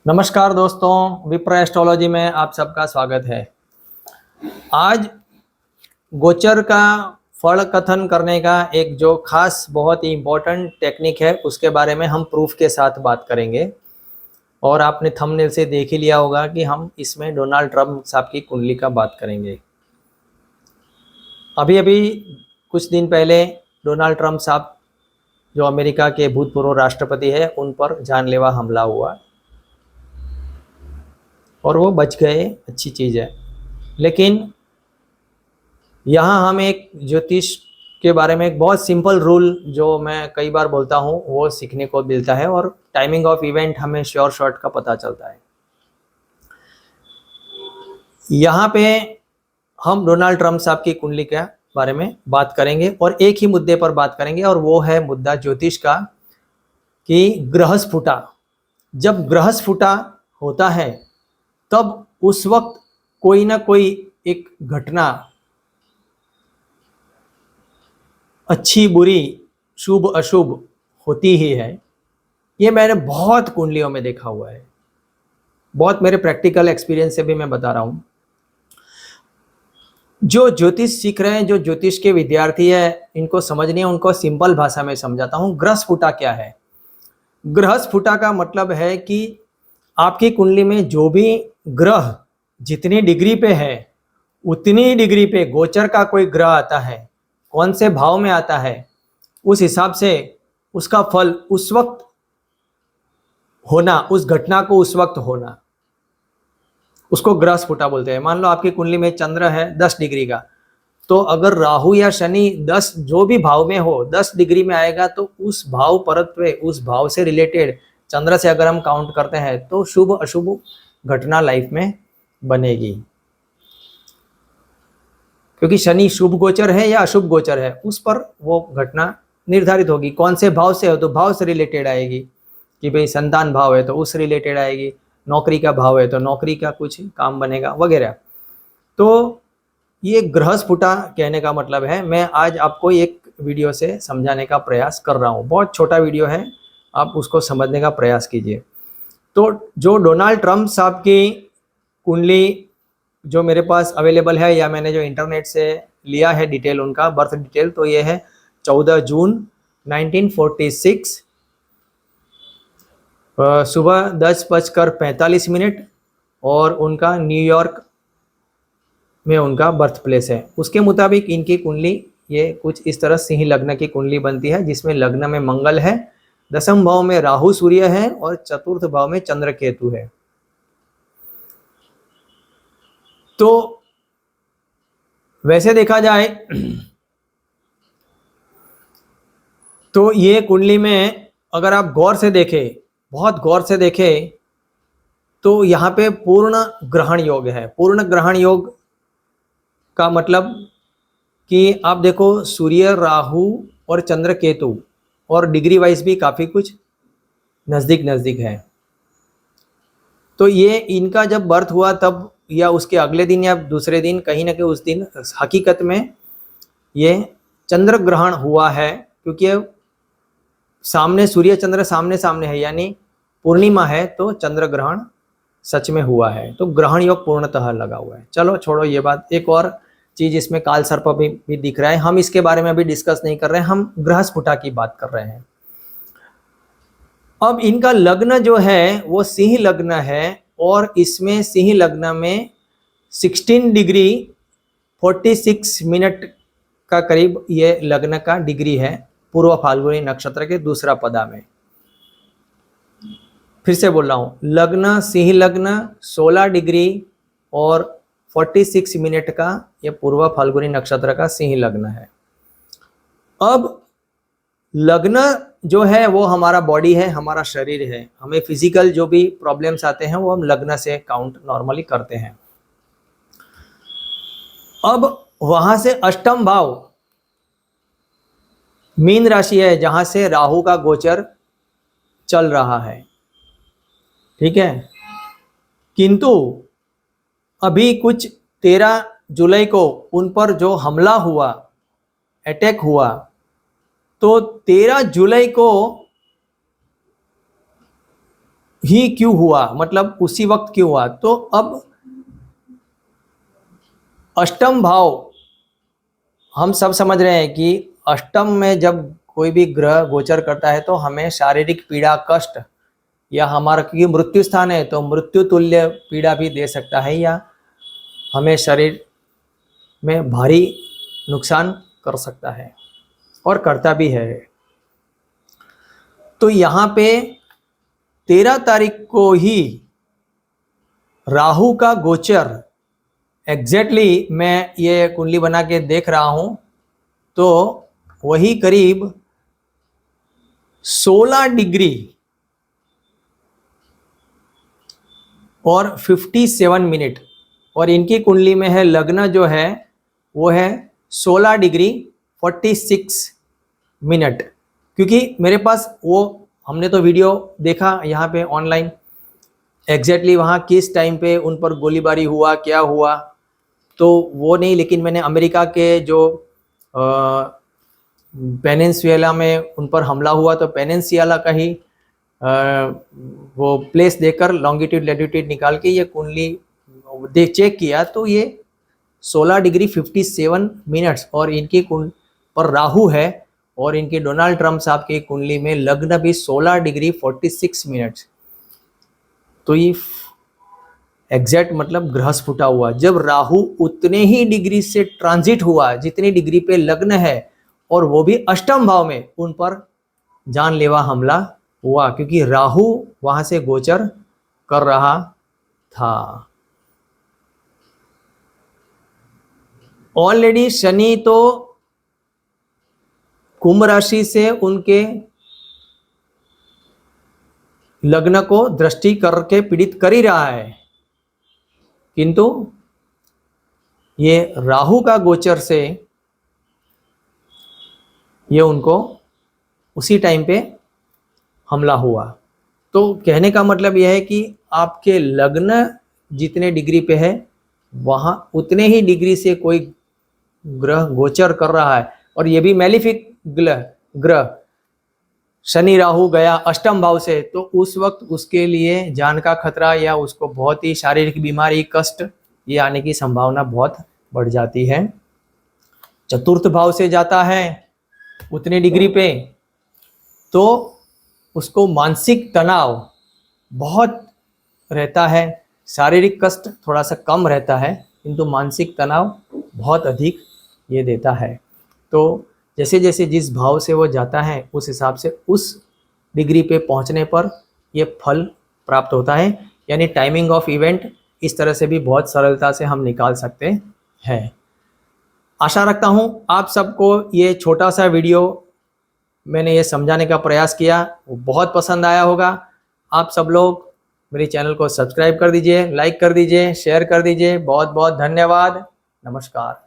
नमस्कार दोस्तों, विप्र एस्ट्रोलॉजी में आप सबका स्वागत है। आज गोचर का फल कथन करने का एक जो खास बहुत ही इम्पोर्टेंट टेक्निक है उसके बारे में हम प्रूफ के साथ बात करेंगे। और आपने थंबनेल से देख ही लिया होगा कि हम इसमें डोनाल्ड ट्रंप साहब की कुंडली का बात करेंगे। अभी अभी कुछ दिन पहले डोनाल्ड ट्रंप साहब जो अमेरिका के भूतपूर्व राष्ट्रपति है उन पर जानलेवा हमला हुआ और वो बच गए, अच्छी चीज़ है। लेकिन यहाँ हम एक ज्योतिष के बारे में एक बहुत सिंपल रूल जो मैं कई बार बोलता हूँ वो सीखने को मिलता है और टाइमिंग ऑफ इवेंट हमें श्योर शॉट का पता चलता है। यहाँ पे हम डोनाल्ड ट्रंप साहब की कुंडली के बारे में बात करेंगे और एक ही मुद्दे पर बात करेंगे और वो है मुद्दा ज्योतिष का कि ग्रहस्फुटा। जब ग्रहस्फुटा होता है तब उस वक्त कोई ना कोई एक घटना अच्छी बुरी शुभ अशुभ होती ही है। ये मैंने बहुत कुंडलियों में देखा हुआ है, बहुत मेरे प्रैक्टिकल एक्सपीरियंस से भी मैं बता रहा हूँ। जो ज्योतिष सीख रहे हैं, जो ज्योतिष के विद्यार्थी है, इनको समझनी है, उनको सिंपल भाषा में समझाता हूँ। ग्रहस्फुटा क्या है? ग्रहस्फुटा का मतलब है कि आपकी कुंडली में जो भी ग्रह जितनी डिग्री पे है उतनी डिग्री पे गोचर का कोई ग्रह आता है, कौन से भाव में आता है, उस हिसाब से उसका फल उस वक्त होना, उस घटना को उस वक्त होना, उसको ग्रहस्फुटा बोलते हैं। मान लो आपकी कुंडली में चंद्र है 10 डिग्री का, तो अगर राहु या शनि 10 जो भी भाव में हो 10 डिग्री में आएगा तो उस भाव परत्व, उस भाव से रिलेटेड चंद्र से अगर हम काउंट करते हैं तो शुभ अशुभ घटना लाइफ में बनेगी। क्योंकि शनि शुभ गोचर है या अशुभ गोचर है उस पर वो घटना निर्धारित होगी। कौन से भाव से हो तो भाव से रिलेटेड आएगी कि भाई संतान भाव है तो उस रिलेटेड आएगी, नौकरी का भाव है तो नौकरी का कुछ काम बनेगा वगैरह। तो ये ग्रहस्फुटा कहने का मतलब है, मैं आज आपको एक वीडियो से समझाने का प्रयास कर रहा हूँ। बहुत छोटा वीडियो है, आप उसको समझने का प्रयास कीजिए। तो जो डोनाल्ड ट्रंप साहब की कुंडली जो मेरे पास अवेलेबल है या मैंने जो इंटरनेट से लिया है डिटेल, उनका बर्थ डिटेल, तो ये है 14 जून 1946 सुबह 10:45 और उनका न्यूयॉर्क में उनका बर्थ प्लेस है। उसके मुताबिक इनकी कुंडली ये कुछ इस तरह सिंह लग्न की कुंडली बनती है, जिसमें लग्न में मंगल है, दसम भाव में राहु सूर्य है और चतुर्थ भाव में चंद्र केतु है। तो वैसे देखा जाए तो ये कुंडली में अगर आप गौर से देखें, बहुत गौर से देखें, तो यहाँ पे पूर्ण ग्रहण योग है। पूर्ण ग्रहण योग का मतलब कि आप देखो सूर्य, राहु और चंद्र केतु, और डिग्री वाइज भी काफ़ी कुछ नज़दीक नज़दीक है। तो ये इनका जब बर्थ हुआ तब या उसके अगले दिन या दूसरे दिन, कहीं ना कहीं उस दिन हकीकत में ये चंद्र ग्रहण हुआ है, क्योंकि सामने सूर्य चंद्र सामने सामने है, यानी पूर्णिमा है, तो चंद्र ग्रहण सच में हुआ है। तो ग्रहण योग पूर्णतः लगा हुआ है। चलो छोड़ो ये बात। एक और चीज़ इसमें काल सर्प भी दिख रहा है, हम इसके बारे में अभी डिस्कस नहीं कर रहे हैं, हम ग्रहस्फुटा की बात कर रहे हैं। अब इनका लग्न जो है वो सिंह लग्न है और इसमें सिंह लग्न में 16 डिग्री 46 मिनट का करीब ये लग्न का डिग्री है, पूर्व फाल्गुनी नक्षत्र के दूसरा पदा में। फिर से बोल रहा हूँ, लग्न सिंह लग्न 16 डिग्री और 46 मिनट का ये पूर्व फाल्गुनी नक्षत्र का सिंह लग्न है। अब लग्न जो है वो हमारा बॉडी है, हमारा शरीर है, हमें फिजिकल जो भी प्रॉब्लम्स आते हैं वो हम लग्न से काउंट नॉर्मली करते हैं। अब वहां से अष्टम भाव मीन राशि है, जहां से राहु का गोचर चल रहा है, ठीक है। किंतु अभी कुछ 13 जुलाई को उन पर जो हमला हुआ, अटैक हुआ, तो 13 जुलाई को ही क्यों हुआ, मतलब उसी वक्त क्यों हुआ। तो अब अष्टम भाव हम सब समझ रहे हैं कि अष्टम में जब कोई भी ग्रह गोचर करता है तो हमें शारीरिक पीड़ा, कष्ट, या हमारा क्योंकि मृत्यु स्थान है तो मृत्यु तुल्य पीड़ा भी दे सकता है, या हमें शरीर में भारी नुकसान कर सकता है और करता भी है। तो यहाँ पे 13 तारीख को ही राहु का गोचर एग्जैक्टली मैं ये कुंडली बना के देख रहा हूं, तो वही करीब 16 डिग्री और 57 मिनट, और इनकी कुंडली में है लग्न जो है वो है 16 डिग्री 46 मिनट। क्योंकि मेरे पास वो हमने तो वीडियो देखा यहाँ पे ऑनलाइन, एग्जैक्टली वहाँ किस टाइम पे उन पर गोलीबारी हुआ, क्या हुआ, तो वो नहीं, लेकिन मैंने अमेरिका के जो पेनिनसुला में उन पर हमला हुआ तो पेनिनसुला का ही वो प्लेस देखकर लॉन्गिट्यूड लैटिट्यूड निकाल के ये कुंडली चेक किया, तो ये 16 डिग्री 57 मिनट्स और इनकी कुंड पर राहु है, और इनके डोनाल्ड ट्रम्प साहब की कुंडली में लग्न भी 16 डिग्री 46 मिनट्स। तो ये एग्जैक्ट मतलब ग्रह स्फुटा हुआ जब राहु उतने ही डिग्री से ट्रांजिट हुआ जितनी डिग्री पे लग्न है, और वो भी अष्टम भाव में, उन पर जानलेवा हमला हुआ क्योंकि राहु वहां से गोचर कर रहा था। ऑलरेडी शनि तो कुंभ राशि से उनके लग्न को दृष्टि करके पीड़ित कर ही रहा है, किंतु ये राहु का गोचर से ये उनको उसी टाइम पे हमला हुआ। तो कहने का मतलब यह है कि आपके लग्न जितने डिग्री पे है वहां उतने ही डिग्री से कोई ग्रह गोचर कर रहा है, और ये भी मैलिफिक ग्रह शनि राहु गया अष्टम भाव से, तो उस वक्त उसके लिए जान का खतरा या उसको बहुत ही शारीरिक बीमारी, कष्ट ये आने की संभावना बहुत बढ़ जाती है। चतुर्थ भाव से जाता है उतनी डिग्री पे तो उसको मानसिक तनाव बहुत रहता है, शारीरिक कष्ट थोड़ा सा कम रहता है किंतु मानसिक तनाव बहुत अधिक ये देता है। तो जैसे जैसे जिस भाव से वो जाता है उस हिसाब से उस डिग्री पे पहुंचने पर ये फल प्राप्त होता है, यानी टाइमिंग ऑफ इवेंट इस तरह से भी बहुत सरलता से हम निकाल सकते हैं। आशा रखता हूँ आप सबको ये छोटा सा वीडियो मैंने ये समझाने का प्रयास किया वो बहुत पसंद आया होगा। आप सब लोग मेरे चैनल को सब्सक्राइब कर दीजिए, लाइक कर दीजिए, शेयर कर दीजिए। बहुत बहुत धन्यवाद। नमस्कार।